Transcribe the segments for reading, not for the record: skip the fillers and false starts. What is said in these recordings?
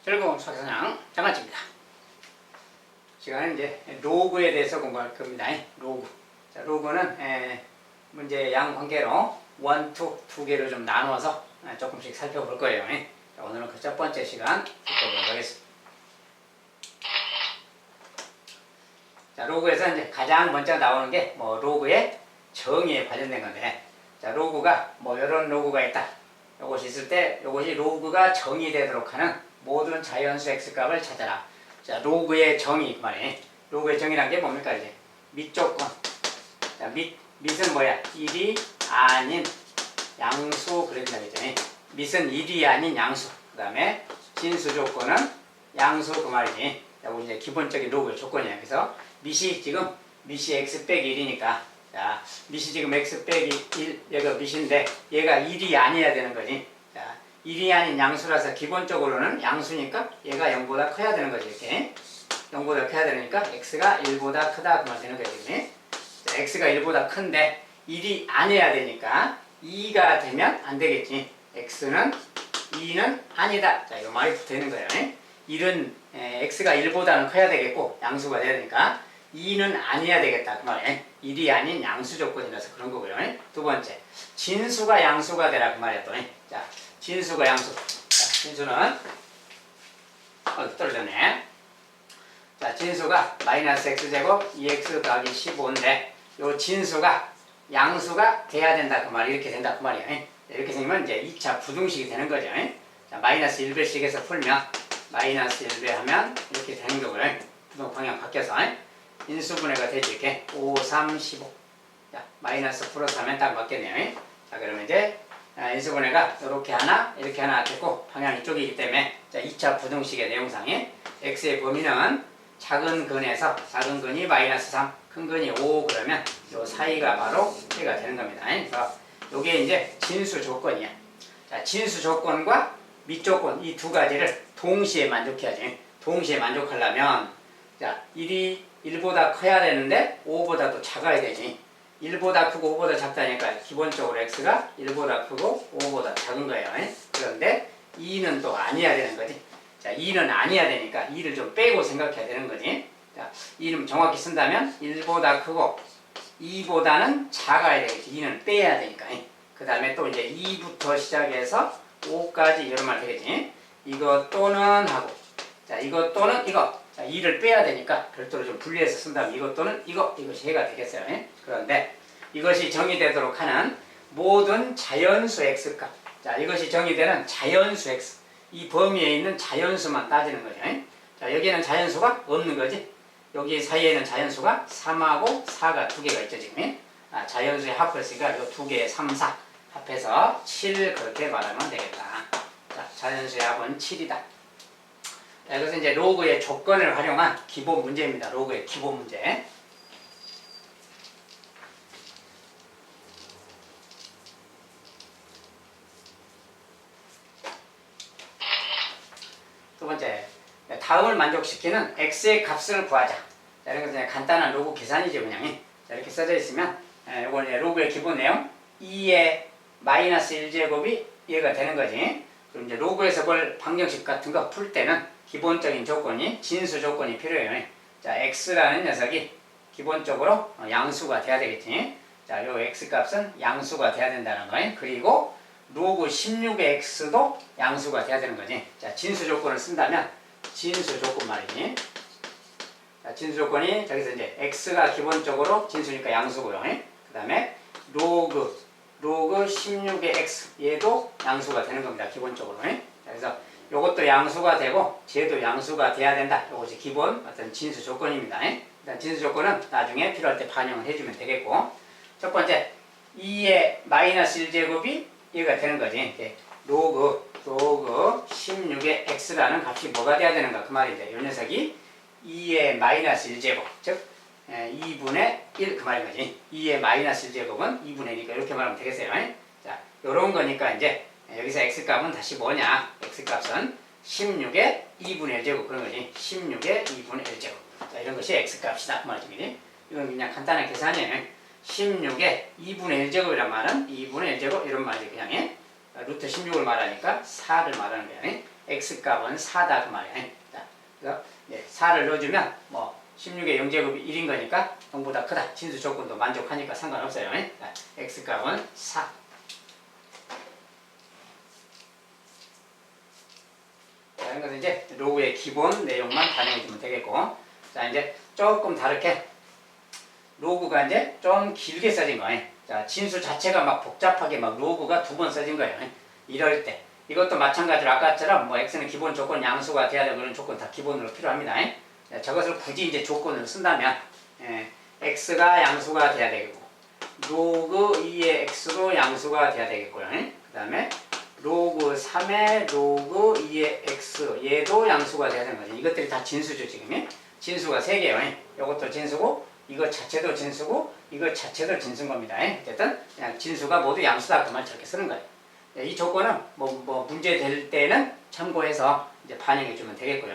즐거운 수학사냥 장아찌입니다. 시간은 이제 로그에 대해서 공부할 겁니다. 로그. 자, 로그는 문제 양관계로 1, 2, 두 개로 좀 나누어서 조금씩 살펴볼 거예요. 자, 오늘은 그 첫 번째 시간 살펴보도록 하겠습니다. 자, 로그에서 이제 가장 먼저 나오는 게 로그의 정의에 관련된 건데, 자, 로그가 이런 로그가 있다. 요것이 있을 때 요것이 로그가 정의되도록 하는 모든 자연수 x값을 찾아라. 자, 로그의 정의 그 말이에요. 로그의 정의란 게 뭡니까? 이제 밑조건. 자, 밑은 뭐야? 1이 아닌 양수 그래야 된다겠죠. 밑은 1이 아닌 양수. 그 다음에 진수 조건은 양수 그 말이지. 자, 우리 이제 기본적인 로그의 조건이에요. 그래서 밑이 x 빼기 1이니까, 자, 밑이 지금 x 빼기 1, 얘가 밑인데 얘가 1이 아니어야 되는 거지. 자, 1이 아닌 양수라서 기본적으로는 양수니까 얘가 0보다 커야 되는 거지. 이렇게 0보다 커야 되니까 x가 1보다 크다 그 말 되는 거지. 자, x가 1보다 큰데 1이 아니어야 되니까 2가 되면 안 되겠지. x는 2는 아니다. 자, 이 말이 붙어 있는 거예요. 1은 x가 1보다는 커야 되겠고 양수가 돼야 되니까 2는 아니어야 되겠다 그 말이에요. 1이 아닌 양수 조건이라서 그런 거고요. 두 번째, 진수가 양수가 되라 그 말이야 또. 자, 진수가 양수. 자, 진수는 떨어졌네. 자, 진수가 마이너스 x제곱 2x 더하기 15인데 요 진수가 양수가 돼야 된다 그 말, 이렇게 된다 그 말이에요. 이렇게 생기면 이제 2차 부등식이 되는 거죠. 자, 마이너스 1배씩에서 풀면 마이너스 1배 하면 이렇게 되는 거고요. 부등 방향 바뀌어서 인수분해가 되지. 이렇게 5, 3, 15. 자, 마이너스 플러스 하면 딱 맞겠네요. 자, 그러면 이제 인수분해가 이렇게 하나 이렇게 하나 됐고 방향 이쪽이기 때문에, 자, 2차 부등식의 내용상에 x의 범위는 작은 근에서 작은 근이 마이너스 3, 큰 근이 5 그러면 요 사이가 바로 해가 되는 겁니다. 그래서 요게 이제 진수 조건이야. 자, 진수 조건과 밑조건 이 두 가지를 동시에 만족해야지. 동시에 만족하려면, 자, 1이 1보다 커야 되는데 5보다 또 작아야 되지. 1보다 크고 5보다 작다니까 기본적으로 x가 1보다 크고 5보다 작은 거예요. 그런데 2는 또 아니어야 되는 거지. 자, 2는 아니어야 되니까 2를 좀 빼고 생각해야 되는 거지. 자, 2는 정확히 쓴다면 1보다 크고 2보다는 작아야 되겠지. 2는 빼야 되니까. 그 다음에 또 이제 2부터 시작해서 5까지 이런 말 되겠지. 이거 또는 하고, 자, 이거 또는 이거. 자, 2를 빼야 되니까 별도로 좀 분리해서 쓴다면 이것 또는 이것이 해가 되겠어요. 그런데 이것이 정의되도록 하는 모든 자연수 x값. 자, 이것이 정의되는 자연수 x. 이 범위에 있는 자연수만 따지는 거죠. 자, 여기에는 자연수가 없는 거지. 여기 사이에는 자연수가 3하고 4가 두 개가 있죠, 지금. 자연수의 합했으니까 이 두 개의 3, 4 합해서 7 그렇게 말하면 되겠다. 자, 자연수의 합은 7이다. 자, 이것은 이제 로그의 조건을 활용한 기본 문제입니다. 로그의 기본 문제. 두 번째, 다음을 만족시키는 x의 값을 구하자. 자, 이런 것은 간단한 로그 계산이죠, 그냥. 자, 이렇게 써져 있으면, 이건 로그의 기본 내용, 2의 마이너스 1제곱이 얘가 되는 거지. 그럼 이제 로그에서 볼 방정식 같은 거 풀 때는 기본적인 조건이, 진수 조건이 필요해요. 자, x라는 녀석이 기본적으로 양수가 돼야 되겠지. 자, 요 x 값은 양수가 돼야 된다는 거예요. 그리고 로그 16의 x도 양수가 돼야 되는 거지. 자, 진수 조건을 쓴다면 진수 조건 말이지. 자, 진수 조건이 저기서 이제 x가 기본적으로 진수니까 양수고요. 그 다음에 로그 16의 x 얘도 양수가 되는 겁니다. 기본적으로. 자, 그래서 요것도 양수가 되고 쟤도 양수가 돼야 된다. 요것이 기본 어떤 진수 조건입니다. 일단 진수 조건은 나중에 필요할 때 반영을 해주면 되겠고, 첫 번째 2의 마이너스 1제곱이 얘가 되는 거지. 로그 16의 x라는 값이 뭐가 돼야 되는가 그 말인데, 이 녀석이 2의 마이너스 1제곱 즉 2분의 1 그 말인 거지. 2의 마이너스 1제곱은 2분의 1이니까 이렇게 말하면 되겠어요. 자, 요런 거니까 이제 여기서 x값은 다시 뭐냐, x값은 16의 2분의 1제곱 그런 거지. 16의 2분의 1제곱. 자, 이런 것이 x값이다 그 말이지. 이건 그냥 간단한 계산이에요. 16의 2분의 1제곱이란 말은 2분의 1제곱 이런 말이지. 그냥 루트 16을 말하니까 4를 말하는 거야. x값은 4다 그 말이야. 자, 그래서 4를 넣어주면 뭐 16의 0제곱이 1인 거니까 0보다 크다. 진수 조건도 만족하니까 상관없어요. 자, x값은 4. 자, 이런 것은 이제 로그의 기본 내용만 반영해주면 되겠고, 자, 이제 조금 다르게 로그가 이제 좀 길게 써진 거예요. 자, 진수 자체가 막 복잡하게 막 로그가 2번 써진 거예요. 이럴 때 이것도 마찬가지로 아까처럼 뭐 x는 기본 조건 양수가 돼야 되고 그런 조건 다 기본으로 필요합니다. 자, 저것을 굳이 이제 조건으로 쓴다면 x가 양수가 돼야 되겠고 로그 2의 x도 양수가 돼야 되겠고요. 그 다음에 로그 3의 로그 2의 x 얘도 양수가 돼야 되는 거죠. 이것들이 다 진수죠. 지금 진수가 3개예요. 이것도 진수고 이것 자체도 진수고 이것 자체도 진수인 겁니다. 어쨌든 그냥 진수가 모두 양수다 그 말 저렇게 쓰는 거예요. 이 조건은 뭐 문제 될 때는 참고해서 이제 반영해 주면 되겠고요.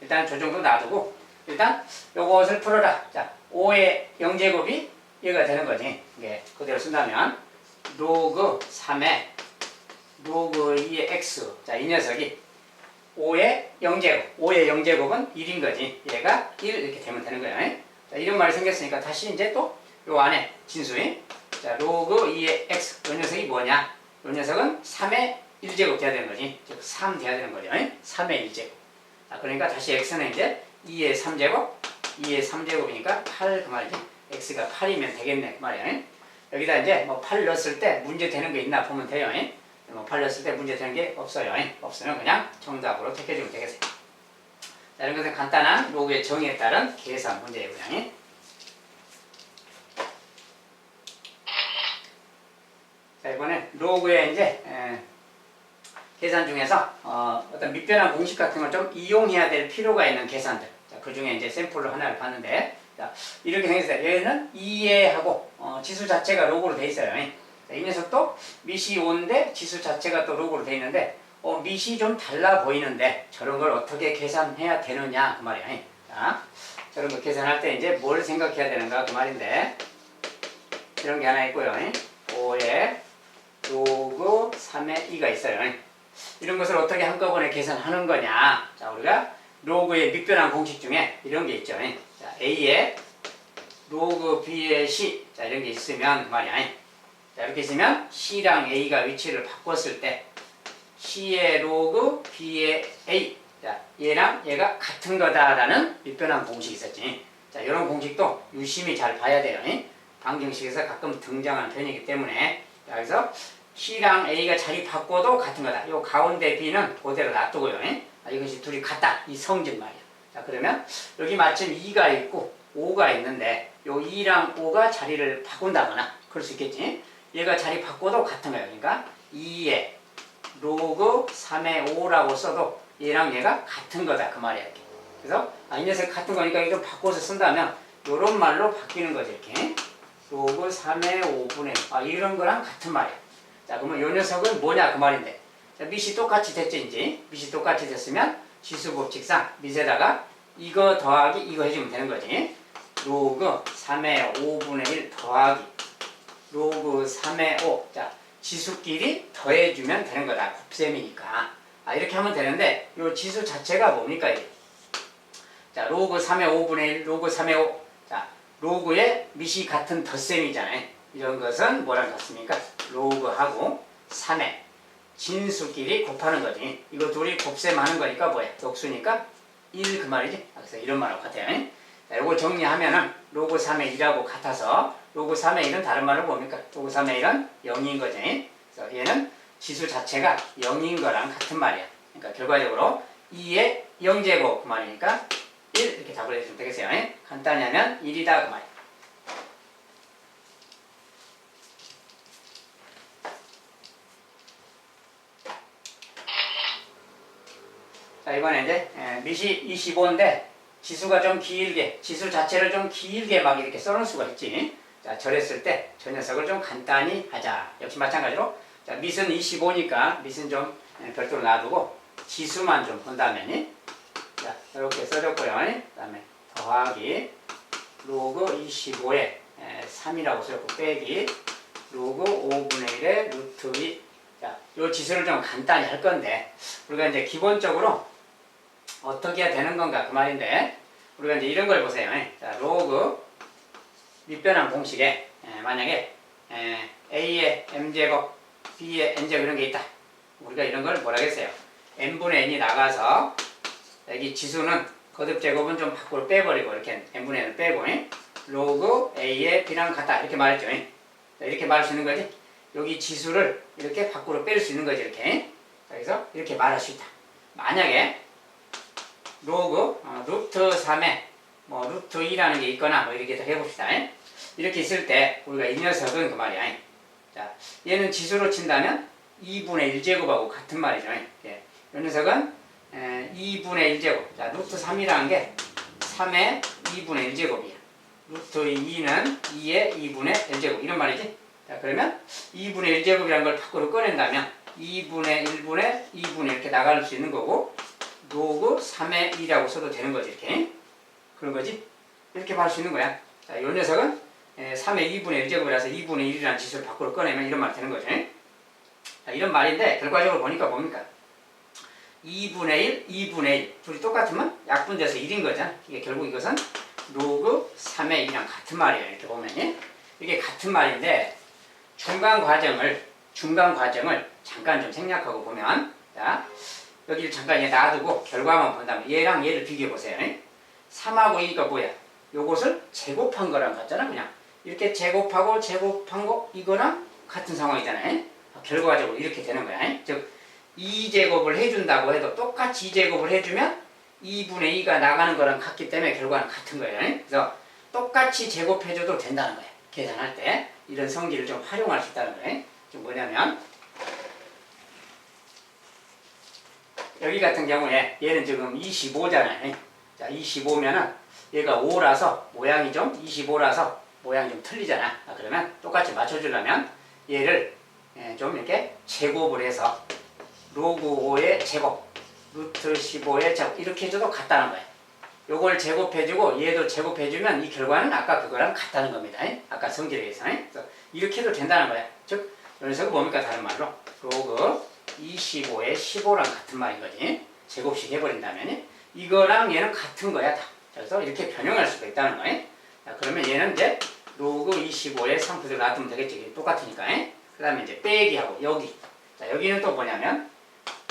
일단 저 정도 놔두고 일단 요것을 풀어라. 자, 5의 0제곱이 얘가 되는 거지. 이게 그대로 쓴다면 로그 3의 로그 2의 x. 자, 이 녀석이 5의 0제곱. 5의 0제곱은 1인 거지. 얘가 1 이렇게 되면 되는 거예요. 자, 이런 말이 생겼으니까 다시 이제 또 요 안에 진수인 자, 로그 2의 x. 요 녀석이 뭐냐? 요 녀석은 3의 1제곱 돼야 되는 거지. 즉 3 돼야 되는 거죠. 3의 1제곱. 자, 그러니까 다시 x는 이제 2의 3제곱, 2의 3제곱이니까 8 그 말이지. x가 8이면 되겠네 그 말이야. 여기다 이제 뭐 8 넣었을 때 문제 되는 게 있나 보면 돼요. 뭐 8 넣었을 때 문제 되는 게 없어요. 없으면 그냥 정답으로 택해주면 되겠어요. 자, 이런 것은 간단한 로그의 정의에 따른 계산 문제예요. 그냥. 자, 이번엔 로그의 이제 계산 중에서 어떤 밑변환 공식 같은 걸 좀 이용해야 될 필요가 있는 계산들. 자, 그 중에 이제 샘플로 하나를 봤는데, 자, 이렇게 생겼어요. 얘는 2하고 지수 자체가 로그로 돼 있어요. 자, 이 녀석도 밑이 5인데 지수 자체가 또 로그로 돼 있는데, 밑이 좀 달라 보이는데 저런 걸 어떻게 계산해야 되느냐 그 말이야. 자, 저런 거 계산할 때 이제 뭘 생각해야 되는가 그 말인데, 이런 게 하나 있고요. 5에 로그 3의 2가 있어요. 이런 것을 어떻게 한꺼번에 계산하는 거냐. 자, 우리가 로그의 밑변환 공식 중에 이런 게 있죠. 자, A에 로그 B의 C. 자, 이런 게 있으면 그 말이야. 자, 이렇게 있으면 C랑 A가 위치를 바꿨을 때 C의 로그 B의 A. 자, 얘랑 얘가 같은 거다라는 밑변환 공식이 있었지. 자, 이런 공식도 유심히 잘 봐야 돼요. 방정식에서 가끔 등장하는 편이기 때문에. 자, 그래서 C랑 A가 자리 바꿔도 같은 거다. 요 가운데 B는 그대로 놔두고요. 이것이 둘이 같다. 이 성질 말이야. 자, 그러면 여기 마침 2가 있고 5가 있는데 요 2랑 5가 자리를 바꾼다거나 그럴 수 있겠지. 얘가 자리 바꿔도 같은 거예요. 그러니까 2에 로그 3의 5라고 써도 얘랑 얘가 같은 거다. 그 말이야. 이렇게. 그래서 이 녀석 같은 거니까 이거 바꿔서 쓴다면 요런 말로 바뀌는 거죠. 이렇게. 로그 3의 5분의 이런 거랑 같은 말이야. 자, 그러면 요 녀석은 뭐냐 그 말인데. 자, 밑이 똑같이 됐지 이제. 밑이 똑같이 됐으면 지수법칙상 밑에다가 이거 더하기 이거 해주면 되는 거지. 로그 3의 5분의 1 더하기 로그 3의 5. 자, 지수끼리 더해주면 되는 거다. 곱셈이니까. 이렇게 하면 되는데 요 지수 자체가 뭡니까 이게. 자, 로그 3의 5분의 1 로그 3의 5. 자, 로그의 밑이 같은 덧셈이잖아요. 이런 것은 뭐랑 같습니까? 로그하고 3의 진수끼리 곱하는 거지. 이거 둘이 곱셈하는 거니까 뭐야? 역수니까 1 그 말이지. 그래서 이런 말하고 같아요. 자, 이걸 정리하면은 로그 3의 2라고 같아서 로그 3의 1은 다른 말로 뭡니까? 로그 3의 1은 0인 거지. 그래서 얘는 지수 자체가 0인 거랑 같은 말이야. 그러니까 결과적으로 2의 0제곱 그 말이니까 1 이렇게 답을 해주면 되겠어요. 간단히 하면 1이다 그 말이야. 자, 이번에 이제 밑이 25인데 지수가 좀 길게, 지수 자체를 좀 길게 막 이렇게 써놓을 수가 있지. 자, 저랬을 때 저 녀석을 좀 간단히 하자. 역시 마찬가지로 자, 밑은 25니까 밑은 좀 별도로 놔두고 지수만 좀 본다면 자, 이렇게 써줬고요. 그 다음에 더하기 로그 25에 3이라고 써줬고 빼기 로그 5분의 1에 루트 2. 자, 요 지수를 좀 간단히 할 건데, 우리가 이제 기본적으로 어떻게 해야 되는 건가 그 말인데, 우리가 이제 이런 걸 보세요. 자, 로그 밑변환 공식에 만약에 A의 M제곱, B의 N제곱 이런 게 있다. 우리가 이런 걸 뭐라 했어요? N분의 N이 나가서 여기 지수는 거듭제곱은 좀 밖으로 빼버리고 이렇게 N분의 N을 빼고 로그 A의 B랑 같다 이렇게 말했죠. 이렇게 말할 수 있는 거지. 여기 지수를 이렇게 밖으로 뺄 수 있는 거지 이렇게. 그래서 이렇게 말할 수 있다. 만약에 로그 루트 3에 뭐 루트 2라는 게 있거나 뭐 이렇게 해봅시다. 이렇게 있을 때 우리가 이 녀석은 그 말이야. 자, 얘는 지수로 친다면 2분의 1제곱하고 같은 말이죠. 예. 이 녀석은 2분의 1제곱. 자, 루트 3이라는 게 3의 2분의 1제곱이야. 루트 2는 2의 2분의 1제곱. 이런 말이지. 자, 그러면 2분의 1제곱이라는 걸 밖으로 꺼낸다면 2분의 1분의 2분의 이렇게 나갈 수 있는 거고, 로그 3의 2라고 써도 되는 거지, 이렇게. 그런 거지. 이렇게 할 수 있는 거야. 자, 이 녀석은 3의 2분의 1제곱이라서 2분의 1이라는 지수를 밖으로 꺼내면 이런 말이 되는 거죠. 자, 이런 말인데, 결과적으로 보니까 뭡니까? 2분의 1, 2분의 1. 둘이 똑같으면 약분돼서 1인 거잖아. 이게 결국 이것은 로그 3의 2랑 같은 말이에요. 이렇게 보면. 이게 같은 말인데, 중간 과정을 잠깐 좀 생략하고 보면, 자, 여기를 잠깐 놔두고 결과만 본다면 얘랑 얘를 비교해 보세요. 3하고 2가 뭐야? 요것을 제곱한 거랑 같잖아. 그냥 이렇게 제곱하고 제곱한 거 이거랑 같은 상황이잖아요. 결과적으로 이렇게 되는 거야. 즉 2제곱을 해준다고 해도 똑같이 2제곱을 해주면 2분의 2가 나가는 거랑 같기 때문에 결과는 같은 거예요. 그래서 똑같이 제곱해줘도 된다는 거예요. 계산할 때 이런 성질을 좀 활용할 수 있다는 거예요. 좀 뭐냐면 여기 같은 경우에 얘는 지금 25잖아요. 자, 25면은 얘가 5라서 모양이 좀 25라서 모양이 좀 틀리잖아. 그러면 똑같이 맞춰주려면 얘를 좀 이렇게 제곱을 해서 로그 5의 제곱, 루트 15의 제곱 이렇게 해줘도 같다는 거예요. 요걸 제곱해주고 얘도 제곱해주면 이 결과는 아까 그거랑 같다는 겁니다. 아까 성질에 의해서. 그래서 이렇게 해도 된다는 거야. 즉, 여기서 뭡니까? 다른 말로 로그 25의 15랑 같은 말인 거지. 제곱식 해버린다면 이거랑 얘는 같은 거야 다. 그래서 이렇게 변형할 수가 있다는 거예요. 자, 그러면 얘는 이제 로그 25의 3 그대로 놔두면 되겠지. 똑같으니까. 그 다음에 이제 빼기하고 여기. 자, 여기는 또 뭐냐면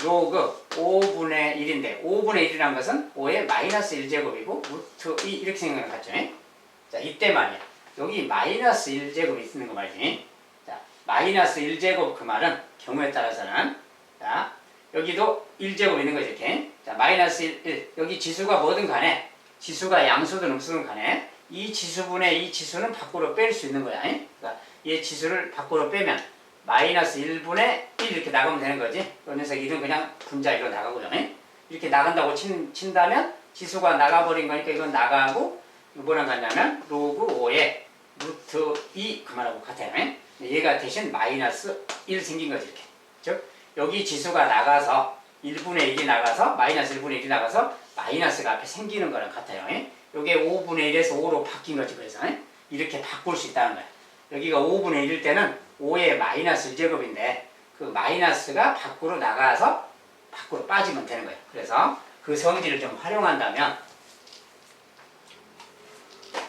로그 5분의 1인데 5분의 1이라는 것은 5의 마이너스 1제곱이고 루트 2 이렇게 생각을 하죠. 자, 이때 말이야. 여기 마이너스 1제곱이 있는 거 말이지. 자, 마이너스 1제곱 그 말은 경우에 따라서는 자, 여기도 1제곱 있는 거지 이렇게. 자, 마이너스 1. 여기 지수가 뭐든 간에 지수가 양수든 음수든 간에 이 지수분의 이 지수는 밖으로 뺄 수 있는 거야. 그러니까 이 지수를 밖으로 빼면 마이너스 1분의 1 이렇게 나가면 되는 거지. 이 녀석 1은 그냥 분자로 나가고요. 이렇게 나간다고 친다면 지수가 나가버린 거니까 이건 나가고 뭐랑 같냐면 로그 5의 루트 2 그 말하고 같아요. 얘가 대신 마이너스 1 생긴 거지 이렇게. 즉 여기 지수가 나가서 1분의 1이 나가서 마이너스 1분의 1이 나가서 마이너스가 앞에 생기는 거랑 같아요. 이게 5분의 1에서 5로 바뀐 거지. 그래서 이렇게 바꿀 수 있다는 거야. 여기가 5분의 1일 때는 5의 마이너스 1제곱인데 그 마이너스가 밖으로 나가서 밖으로 빠지면 되는 거예요. 그래서 그 성질을 좀 활용한다면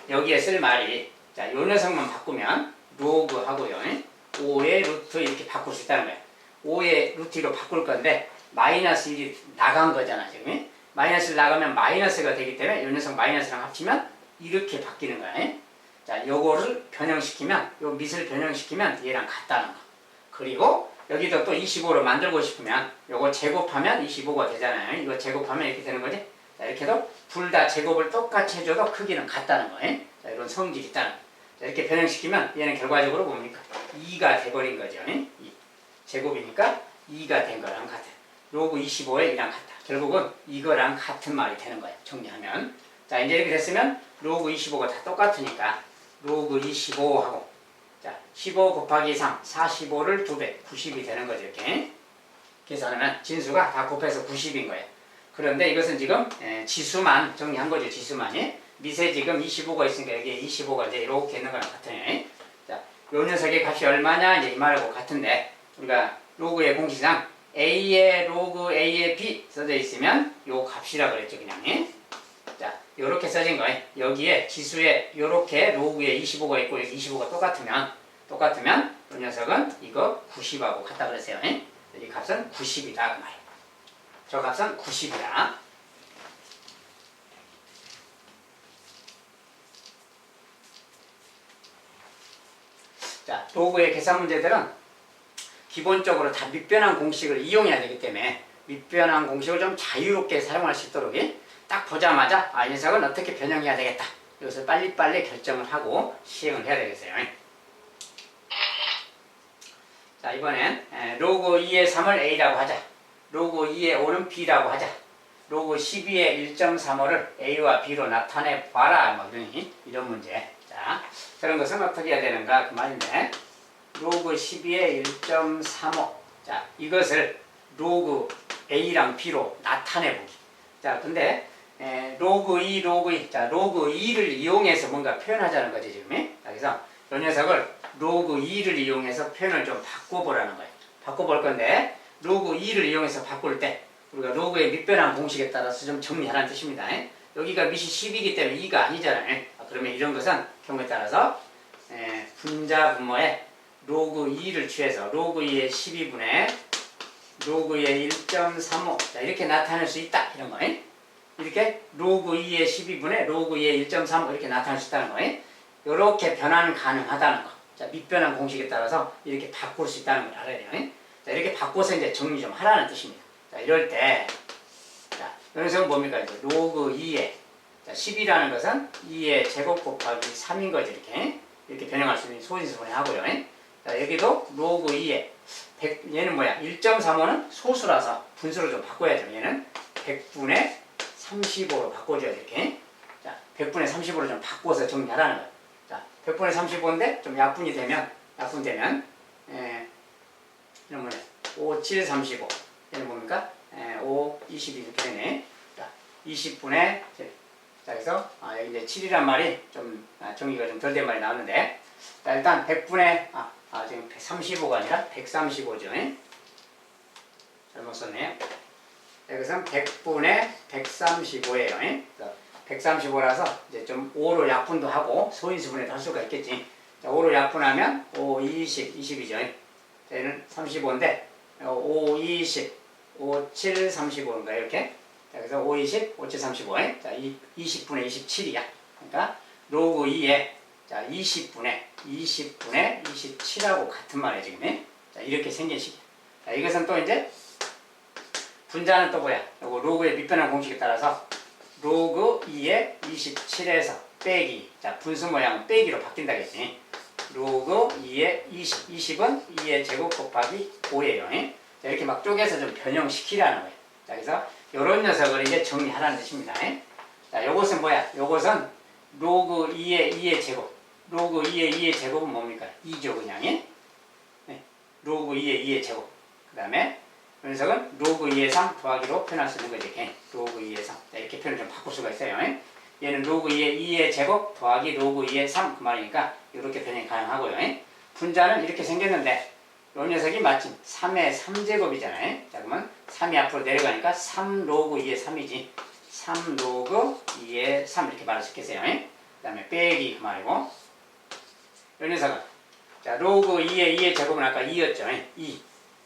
여기에 쓸 말이 자, 요 녀석만 바꾸면 로그 하고요. 5의 루트 이렇게 바꿀 수 있다는 거예요. 5의 루트로 바꿀 건데 마이너스 1이 나간 거잖아 지금. 마이너스 1 나가면 마이너스가 되기 때문에 이 녀석 마이너스랑 합치면 이렇게 바뀌는 거야. 자, 요거를 변형시키면 요 밑을 변형시키면 얘랑 같다는 거. 그리고 여기도 또 25로 만들고 싶으면 요거 제곱하면 25가 되잖아요. 이거 제곱하면 이렇게 되는 거지. 자, 이렇게 해도 둘 다 제곱을 똑같이 해줘도 크기는 같다는 거예요. 자, 이런 성질이 있다는 거. 자, 이렇게 변형시키면 얘는 결과적으로 뭡니까? 2가 돼버린 거죠. 2. 제곱이니까 2가 된 거랑 같아요. 로그 25에 2랑 같다. 결국은 이거랑 같은 말이 되는 거예요. 정리하면. 자, 이제 이렇게 됐으면 로그 25가 다 똑같으니까 로그 25하고 자, 15 곱하기 3, 45를 2배, 90이 되는 거죠. 이렇게 계산하면 진수가 다 곱해서 90인 거예요. 그런데 이것은 지금 지수만 정리한 거죠. 지수만이. 밑에 지금 25가 있으니까 여기에 25가 이제 이렇게 있는 거랑 같아요. 자, 요 녀석의 값이 얼마냐? 이제 이 말하고 같은데 우리가 로그의 공식상 a의 로그 a의 b 써져 있으면 요 값이라 그랬죠 그냥. 자, 요렇게 써진 거예요. 여기에 지수에 요렇게 로그에 25가 있고 여기 25가 똑같으면 이 녀석은 이거 90하고 같다 그랬어요. 이 값은 90이다 그 말이에요. 저 값은 90이다. 자, 로그의 계산 문제들은 기본적으로 다 밑변환 공식을 이용해야 되기 때문에 밑변환 공식을 좀 자유롭게 사용할 수 있도록 딱 보자마자 이 녀석은 어떻게 변형해야 되겠다. 이것을 빨리빨리 결정을 하고 시행을 해야 되겠어요. 자, 이번엔 로그 2의 3을 a라고 하자. 로그 2의 5는 b라고 하자. 로그 12의 1.35를 a와 b로 나타내 봐라. 뭐 이런 문제. 자, 그런 것은 어떻게 해야 되는가 그 말인데, 로그 12의 1.35. 자, 이것을 로그 a랑 b로 나타내 보기. 자, 근데 로그 2, 로그 2. 자, 로그 2를 이용해서 뭔가 표현하자는 거지 지금. 자, 그래서 이 녀석을 로그 2를 이용해서 표현을 좀 바꿔보라는 거예요. 바꿔볼 건데, 로그 2를 이용해서 바꿀 때 우리가 로그의 밑변환 공식에 따라서 좀 정리하라는 뜻입니다. 여기가 밑이 10이기 때문에 2가 아니잖아요. 그러면 이런 것은 경우에 따라서 분자 분모에 로그 2를 취해서 로그 2의 12분의 로그 2의 1.35 자, 이렇게 나타낼 수 있다 이런 거예요. 이렇게 로그 2의 12분의 로그 2의 1.35 이렇게 나타낼 수 있다는 거예요. 이렇게 변환 가능하다는 거. 자, 밑변환 공식에 따라서 이렇게 바꿀 수 있다는 걸 알아야 돼요. 자, 이렇게 바꿔서 이제 정리 좀 하라는 뜻입니다. 자, 이럴 때, 자, 여기서 뭡니까? 이제 로그 2의, 자, 10이라는 것은 2의 제곱 곱하기 3인 거지, 이렇게 변형할 수 있는 소인수분해 하고요. 자, 여기도 로그 2의 100, 얘는 뭐야? 1.35는 소수라서 분수로 좀 바꿔야죠. 얘는 100분의 35로 바꿔줘야 돼, 이렇게. 자, 100분의 35로 좀 바꿔서 정리하라는 거예요. 자, 100분의 35인데 좀 약분되면, 이런 거네. 5, 7, 35. 얘는 뭡니까? 5, 22 이렇게 되네. 자, 20분의, 자, 그래서, 여기 이제 7이란 말이 좀, 정리가 좀 덜 된 말이 나오는데, 자, 일단 100분의, 지금 35가 아니라 135죠. 잘못 썼네요. 자, 이것은 100분의 135예요. 135라서 이제 좀 5로 약분도 하고 소인수분해도 할 수가 있겠지. 자, 5로 약분하면 5, 20, 20이죠. 얘는 35인데 5, 20, 5, 7, 35인가 이렇게. 자, 그래서 5, 20, 5, 7, 35. 자, 20분의 27이야. 그러니까 로그 2에 자, 20분의 27하고 같은 말이에요, 지금. 자, 이렇게 생긴 식이야. 자, 이것은 또 이제 분자는 또 뭐야? 요거 로그의 밑변환 공식에 따라서 로그 2의 27에서 빼기. 자, 분수 모양은 빼기로 바뀐다겠지. 로그 2의 20은 2의 제곱 곱하기 5예요. 자, 이렇게 막 쪼개서 좀 변형시키라는 거예요. 자, 그래서 요런 녀석을 이제 정리하라는 뜻입니다. 자, 요것은 뭐야? 요것은 로그 2의 제곱. 로그 2의 제곱은 뭡니까? 2죠, 그냥. 로그 2의 제곱. 그 다음에 이 녀석은 로그 2의 3 더하기로 표현할 수 있는 거죠. 이렇게. 로그 2의 3. 자, 이렇게 표현을 좀 바꿀 수가 있어요. 얘는 로그 2의 제곱 더하기 로그 2의 3 그 말이니까 이렇게 변형이 가능하고요. 분자는 이렇게 생겼는데 이 녀석이 마침 3의 3제곱이잖아요. 자, 그러면 3이 앞으로 내려가니까 3 로그 2의 3이지. 3 로그 2의 3 이렇게 말할 수 있겠어요. 그 다음에 빼기 그 말이고 이 녀석은 자, 로그 2의 제곱은 아까 2였죠.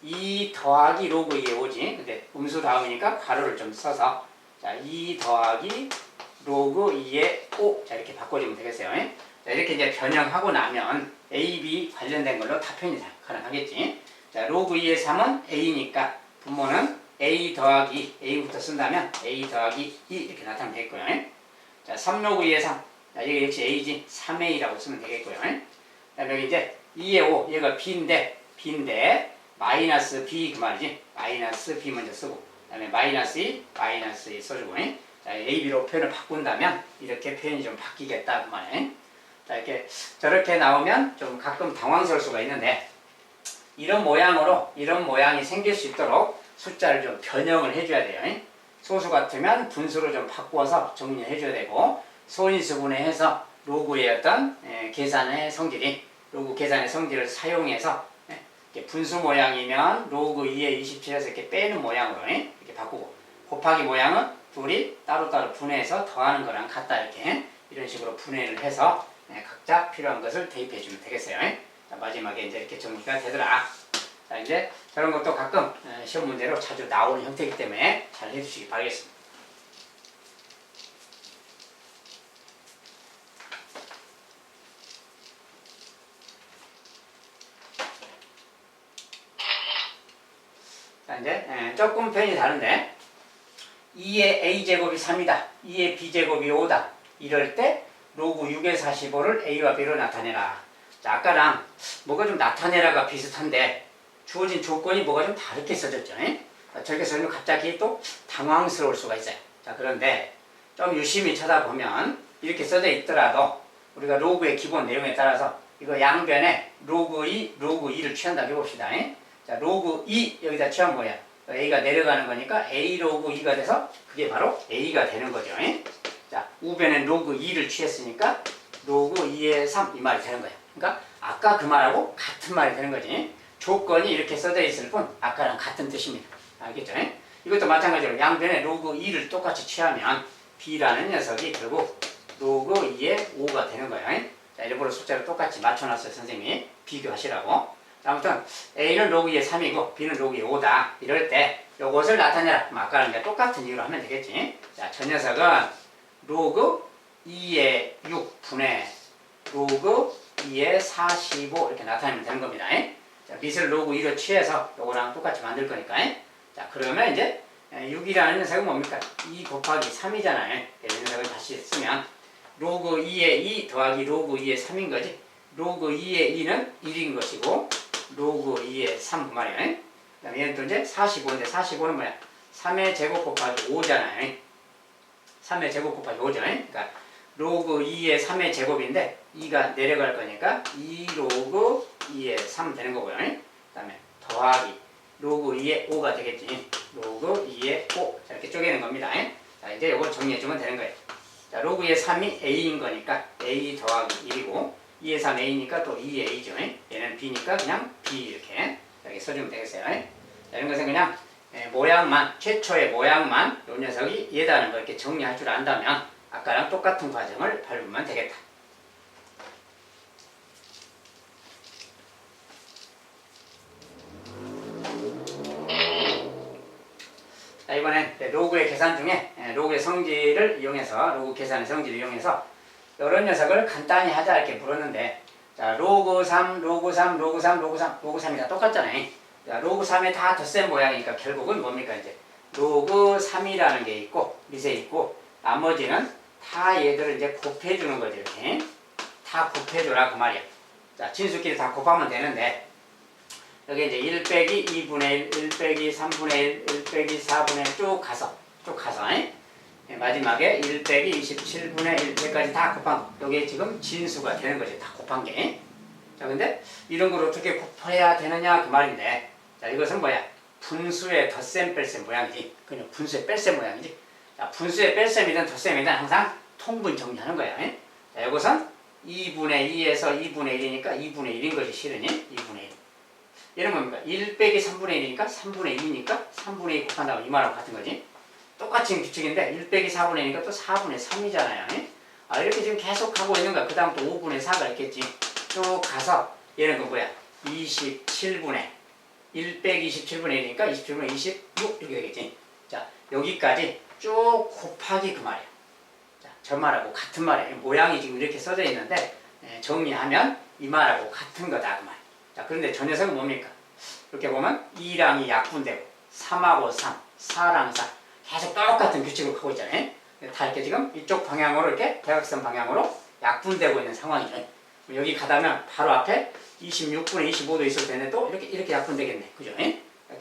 2 더하기 로그 2의 5지. 근데 음수 다음이니까 가로를 좀 써서 자, 2 더하기 로그 2의 5. 자, 이렇게 바꿔주면 되겠어요. 자, 이렇게 이제 변형하고 나면 A, B 관련된 걸로 다 표현이 가능하겠지. 자, 로그 2의 3은 A니까 분모는 A 더하기 A부터 쓴다면 A 더하기 2 이렇게 나타나면 되겠고요. 자, 3 로그 2의 3. 자, 이게 역시 A지. 3A라고 쓰면 되겠고요. 자, 여기 이제 2의 5. 얘가 B인데 마이너스 B 그 말이지. 마이너스 B 먼저 쓰고 그 다음에 마이너스 2 써주고 자, AB로 표현을 바꾼다면 이렇게 표현이 좀 바뀌겠다 그 말이에요. 자, 이렇게 저렇게 나오면 좀 가끔 당황스러울 수가 있는데 이런 모양이 생길 수 있도록 숫자를 좀 변형을 해줘야 돼요. 소수 같으면 분수로 좀 바꾸어서 정리를 해줘야 되고 소인수분해해서 로그 계산의 성질을 사용해서 이렇게 분수 모양이면 로그 2의 27에서 이렇게 빼는 모양으로 이렇게 바꾸고, 곱하기 모양은 둘이 따로따로 분해해서 더하는 거랑 같다, 이렇게 이런 식으로 분해를 해서 각자 필요한 것을 대입해 주면 되겠어요. 자, 마지막에 이제 이렇게 정리가 되더라. 자, 이제 저런 것도 가끔 시험 문제로 자주 나오는 형태이기 때문에 잘 해주시기 바라겠습니다. 자, 이제 조금 편이 다른데 2의 a제곱이 3이다. 2의 b제곱이 5다. 이럴 때 로그 6의 45를 a와 b로 나타내라. 자, 아까랑 뭐가 좀 나타내라가 비슷한데 주어진 조건이 뭐가 좀 다르게 써졌죠. 저렇게 써면 갑자기 또 당황스러울 수가 있어요. 자, 그런데 좀 유심히 쳐다보면 이렇게 써져 있더라도 우리가 로그의 기본 내용에 따라서 이거 양변에 로그 2, 로그 2를 취한다고 해봅시다. 자, 로그 2 여기다 취한 뭐야? a가 내려가는 거니까 a 로그 2가 돼서 그게 바로 a가 되는 거죠. 자, 우변엔 로그 2를 취했으니까 로그 2의 3 이 말이 되는 거예요. 그러니까 아까 그 말하고 같은 말이 되는 거지. 조건이 이렇게 써져 있을 뿐 아까랑 같은 뜻입니다. 알겠죠? 이것도 마찬가지로 양변에 로그 2를 똑같이 취하면 b라는 녀석이 결국 로그 2의 5가 되는 거예요. 자, 일부러 숫자를 똑같이 맞춰놨어요. 선생님이 비교하시라고. 아무튼 a는 로그 2의 3이고 b는 로그 2의 5다. 이럴 때 요것을 나타내라. 아까랑 이제 똑같은 이유로 하면 되겠지. 자, 저 녀석은 로그 2의 6분의 로그 2의 45 이렇게 나타내면 되는 겁니다. 자, 밑을 로그 2로 취해서 요거랑 똑같이 만들 거니까. 자, 그러면 이제 6이라는 녀석은 뭡니까? 2 곱하기 3이잖아요. 이 녀석을 다시 쓰면 로그 2의 2 더하기 로그 2의 3인 거지. 로그 2의 2는 1인 것이고 로그 2의 3 그 말이에요. 그 다음에 얘는 또 이제 45인데 45는 뭐야? 3의 제곱 곱하기 5잖아요. 3의 제곱 곱하기 5죠. 그러니까 로그 2의 3의 제곱인데 2가 내려갈 거니까 2 로그 2의 3 되는 거고요. 그 다음에 더하기 로그 2의 5가 되겠지. 로그 2의 5 자, 이렇게 쪼개는 겁니다. 자, 이제 이걸 정리해주면 되는 거예요. 자, 로그 2의 3이 a인 거니까 a 더하기 1이고 2의 3 a니까 또 2의 a죠. 얘는 b니까 그냥 b 이렇게 써주면 되겠어요. 자, 이런 것은 그냥 모양만, 최초의 모양만 요 녀석이 얘다는 걸 이렇게 정리할 줄 안다면 아까랑 똑같은 과정을 밟으면 되겠다. 자, 이번엔 로그의 계산 중에 로그의 성질을 이용해서 로그 계산의 성질을 이용해서 이런 녀석을 간단히 하자 이렇게 물었는데 자, 로그 3, 로그 3, 로그 3, 로그 3, 로그 3이 다 똑같잖아요. 자, 로그 3에 다 덧셈 모양이니까 결국은 뭡니까 이제 로그 3이라는 게 있고 밑에 있고 나머지는 다 얘들을 이제 곱해주는 거죠. 이렇게 다 곱해줘라 그 말이야. 자, 진수끼리 다 곱하면 되는데 여기 이제 1 빼기 2분의 1, 1 빼기 3분의 1, 1 빼기 4분의 1 쭉 가서 마지막에 1 빼기 27분의 1까지 다 곱한 거. 여기에 지금 진수가 되는 거지. 다 곱한 게. 자, 근데 이런 걸 어떻게 곱해야 되느냐 그 말인데 자, 이것은 뭐야? 분수의 덧셈 뺄셈 모양이지. 그냥 분수의 뺄셈 모양이지. 자, 분수의 뺄셈이든 덧셈이든 항상 통분 정리하는 거야. 자, 이것은 2분의 2에서 2분의 1이니까 2분의 1인 것이 실으니 2분의 1. 얘는 뭡니까? 1 빼기 3분의 1이니까 3분의 2니까 3분의 2 곱한다고 이 말하고 같은 거지. 똑같은 규칙인데 1 빼기 4분의 1이니까 또 4분의 3이잖아요. 아, 이렇게 지금 계속 하고 있는 거야. 그 다음 또 5분의 4가 있겠지. 쭉 가서 얘는 그 뭐야? 27분의 1 빼기 27분의 1이니까 27분의 26 이렇게 되겠지. 자, 여기까지 쭉 곱하기 그 말이야. 자, 저 말하고 같은 말이에요. 모양이 지금 이렇게 써져 있는데 정리하면 이 말하고 같은 거다 그 말. 자, 그런데 저 녀석은 뭡니까? 이렇게 보면 2랑이 약분되고 3하고 3, 4랑 4 계속 똑같은 규칙을 하고 있잖아요. 다 이렇게 지금 이쪽 방향으로 이렇게 대각선 방향으로 약분되고 있는 상황이죠. 여기 가다면 바로 앞에 26분의 25도 있을 텐데 또 이렇게 약분되겠네. 그죠?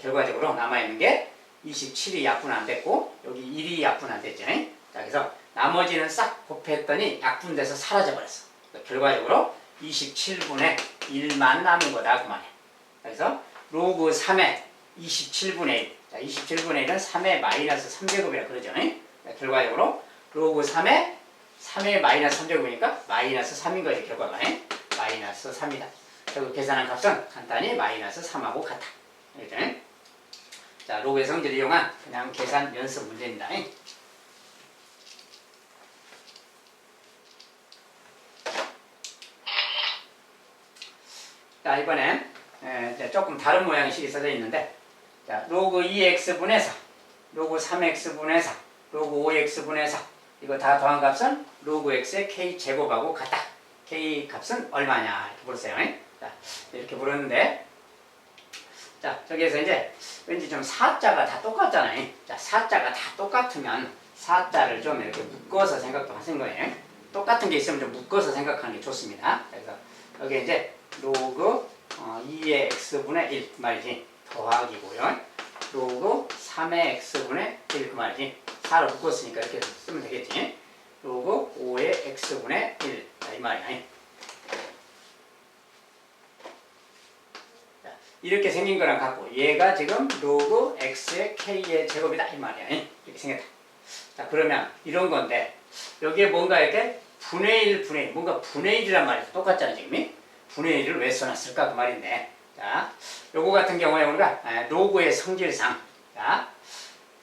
결과적으로 남아있는 게 27이 약분 안 됐고 여기 1이 약분 안 됐죠. 자, 그래서 나머지는 싹 곱했더니 약분돼서 사라져버렸어. 결과적으로 27분의 1만 남은 거다 그 말이야. 그래서 로그 3의 27분의 1. 자, 27분의 1은 3의 마이너스 3제곱이라 그러죠. 결과적으로 로그 3의 마이너스 3제곱이니까 마이너스 3인 거지 결과가. 마이너스 3이다. 결국 계산한 값은 간단히 마이너스 3하고 같다. 알겠죠? 자, 로그의 성질을 이용한 그냥 계산 연습 문제입니다. 자, 이번엔 조금 다른 모양의 식이 써져 있는데, 자, 로그 2x분의 4, 로그 3x분의 4, 로그 5x분의 4, 이거 다 더한 값은 로그 x의 k제곱하고 같다. k 값은 얼마냐 이렇게 물었어요. 자, 이렇게 물었는데, 자, 저기에서 이제 왠지 좀 4자가 다 똑같잖아요. 자, 4자가 다 똑같으면 4자를 좀 이렇게 묶어서 생각도 하신 거예요. 똑같은 게 있으면 좀 묶어서 생각하는 게 좋습니다. 그래서 여기 이제 로그 2의 x분의 1 그 말이지. 더하기고요. 로그 3의 x분의 1 그 말이지. 4로 묶었으니까 이렇게 쓰면 되겠지. 로그 5의 x분의 1 이 말이야. 이렇게 생긴 거랑 같고 얘가 지금 로그 x의 k의 제곱이다 이 말이야. 이렇게 생겼다. 자, 그러면 이런 건데 여기에 뭔가 이렇게 분의 1, 분의 1 뭔가 분의 1이란 말이 똑같잖아 지금. 분의 1을 왜 써놨을까 그 말인데, 자, 요거 같은 경우에 우리가 로그의 성질상, 자,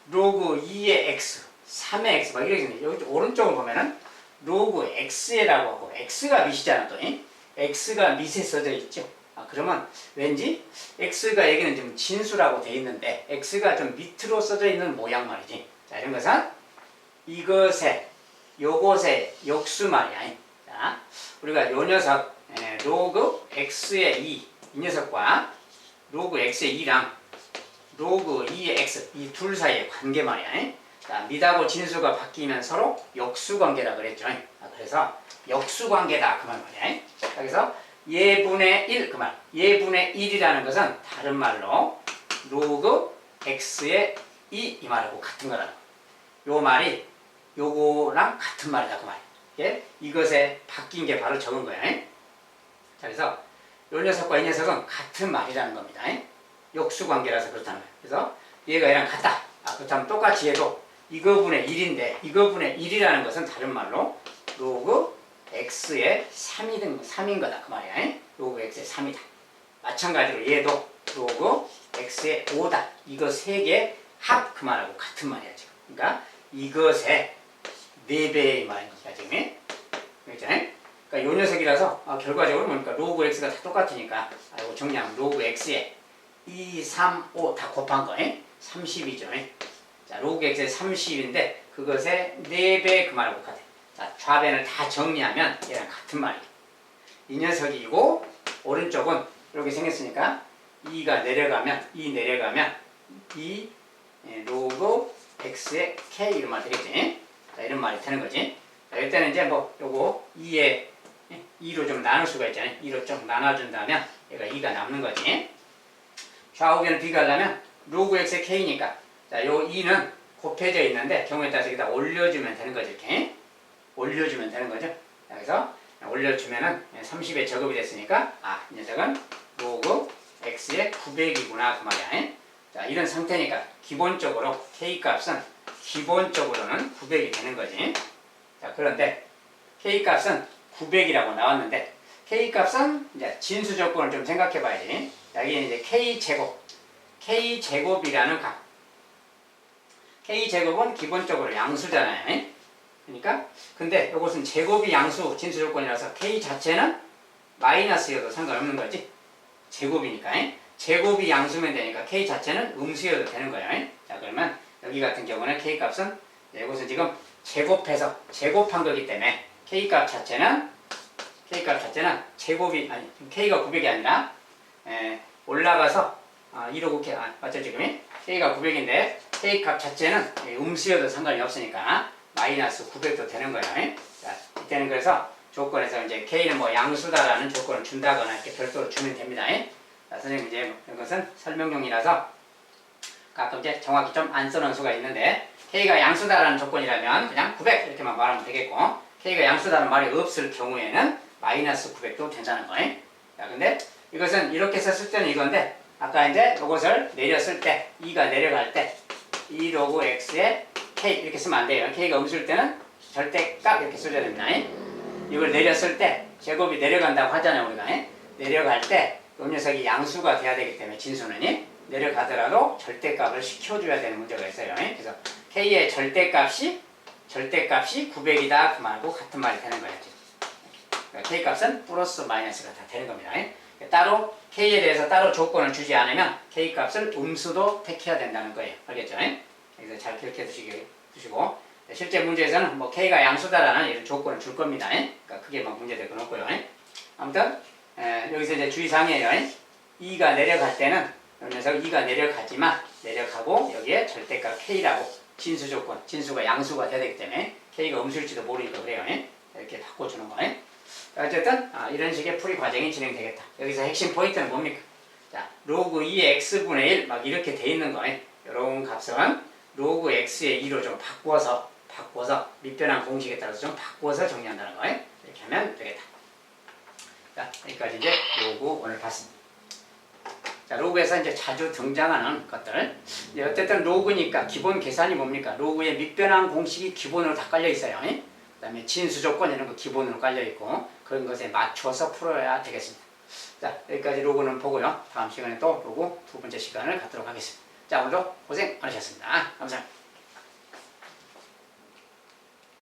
로그 2의 x, 3의 x 막 이렇게 생겨. 여기 오른쪽을 보면은 로그 x라고 하고 x가 밑이잖아 또. x가 밑에 써져 있죠. 그러면 왠지 x가 여기는 좀 진수라고 돼 있는데 x가 좀 밑으로 써져 있는 모양 말이지. 자, 이런 것은 이것의 요것의 역수 말이야. 자, 우리가 요 녀석 로그 x의 2, 이 녀석과 로그 x의 2랑 로그 2의 x 이 둘 사이의 관계 말이야. 자, 밑하고 진수가 바뀌면 서로 역수 관계라 그랬죠. 그래서 역수 관계다 그 말이야. 그래서 예분의 1 그 말. 예분의 1이라는 것은 다른 말로 로그 x의 2 이 말하고 같은 거라고. 요 말이 요거랑 같은 말이다 그 말. 이것에 바뀐 게 바로 적은 거야. 자, 그래서 요 녀석과 이 녀석은 같은 말이라는 겁니다. 역수 관계라서 그렇다는 거예요. 그래서 얘가 얘랑 같다. 그렇다면 똑같이 얘도 이거분의 1인데 이거분의 1이라는 것은 다른 말로 로그 x의 3인 거다 그 말이야. 로그 x의 3이다. 마찬가지로 얘도 로그 x의 5다. 이거 세 개 합 그 말하고 같은 말이야 지금. 그러니까 이것의 4배의 말이야 지금. 그렇잖아요. 그러니까 요 녀석이라서 결과적으로 보니까 로그 x가 다 똑같으니까 이거 정리하면 로그 x에 2, 3, 5 다 곱한 거 30이죠. 자, 로그 x의 30인데 그것의 4배 그 말하고 같아. 자, 좌변을 다 정리하면 얘랑 같은 말이에요. 이 녀석이고 오른쪽은 이렇게 생겼으니까 2가 내려가면 2 내려가면 2 로그 x의 k 이런 말 되겠지. 자, 이런 말이 되는 거지. 자, 이때는 이제 뭐 요거 2에 2로 좀 나눌 수가 있잖아요. 2로 좀 나눠준다면 얘가 2가 남는 거지. 좌우변을 비교하려면 로그 x의 k니까 자, 요 2는 곱해져 있는데 경우에 따라서 여기다 올려주면 되는 거죠. 이렇게 올려주면 되는 거죠. 자, 그래서 올려주면은 30에 제곱이 됐으니까 이 녀석은 로그 x의 900이구나 그 말이야. 자, 이런 상태니까 기본적으로 k 값은 기본적으로는 900이 되는 거지. 자, 그런데 k 값은 900이라고 나왔는데 k 값은 이제 진수 조건을 좀 생각해 봐야지. 여기는 이제 k 제곱이라는 값. k 제곱은 기본적으로 양수잖아요. 그러니까 근데 이것은 제곱이 양수 진수 조건이라서 k 자체는 마이너스여도 상관없는 거지. 제곱이니까. 제곱이 양수면 되니까 k 자체는 음수여도 되는 거예요. 자, 그러면 여기 같은 경우는 k 값은 이것은 지금 제곱해서 제곱한 거기 때문에 k 값 자체는 제곱이 아니 k가 900이 아니라 올라가서 2로 곱해 맞죠 지금? k가 900인데 k 값 자체는 음수여도 상관이 없으니까 마이너스 900도 되는 거예요. 자, 이때는 그래서 조건에서 이제 k는 뭐 양수다라는 조건을 준다거나 이렇게 별도로 주면 됩니다. 자, 선생님 이제 이것은 설명용이라서 가끔 이제 정확히 좀 안 써놓은 수가 있는데 k가 양수다라는 조건이라면 그냥 900 이렇게만 말하면 되겠고 k가 양수다라는 말이 없을 경우에는 마이너스 900도 된다는 거예요. 자, 근데 이것은 이렇게 썼을 때는 이건데 아까 이제 이것을 내렸을 때 2가 내려갈 때 2 로그 x에 k 이렇게 쓰면 안 돼요. k가 음수일 때는 절대값 이렇게 써줘야 됩니다. 이걸 내렸을 때 제곱이 내려간다고 하잖아요 우리가. 내려갈 때 이 녀석이 양수가 돼야 되기 때문에 진수는 내려가더라도 절대값을 시켜줘야 되는 문제가 있어요. 그래서 K의 절대값이 900이다 그 말하고 같은 말이 되는 거예요. 그러니까 K값은 플러스 마이너스가 다 되는 겁니다. 따로 K에 대해서 따로 조건을 주지 않으면 K값을 음수도 택해야 된다는 거예요. 알겠죠? 그래서 잘 기억해 두시고 실제 문제에서는 뭐 K가 양수다라는 이런 조건을 줄 겁니다. 그러니까 크게 막 문제될 건 없고요. 아무튼 여기서 이제 주의사항이에요. 2가 내려갈 때는 이 녀석 2가 내려가고 여기에 절대값 K라고 진수 조건, 진수가 양수가 돼야 되기 때문에 K가 음수일지도 모르니까 그래요. 이렇게 바꿔주는 거. 어쨌든 이런 식의 풀이 과정이 진행되겠다. 여기서 핵심 포인트는 뭡니까? 자, 로그 2의 x분의 1 막 이렇게 돼 있는 거. 이런 값은 로그 x의 2로 좀 바꿔서 밑변환 공식에 따라서 좀 바꿔서 정리한다는 거. 이렇게 하면 되겠다. 자, 여기까지 이제 로그 오늘 봤습니다. 자, 로그에서 이제 자주 등장하는 것들. 이제 어쨌든 로그니까 기본 계산이 뭡니까? 로그의 밑변환 공식이 기본으로 다 깔려 있어요. 그 다음에 진수 조건 이런 거 기본으로 깔려 있고 그런 것에 맞춰서 풀어야 되겠습니다. 자, 여기까지 로그는 보고요. 다음 시간에 또 로그 두 번째 시간을 갖도록 하겠습니다. 자, 오늘도 고생 많으셨습니다. 감사합니다.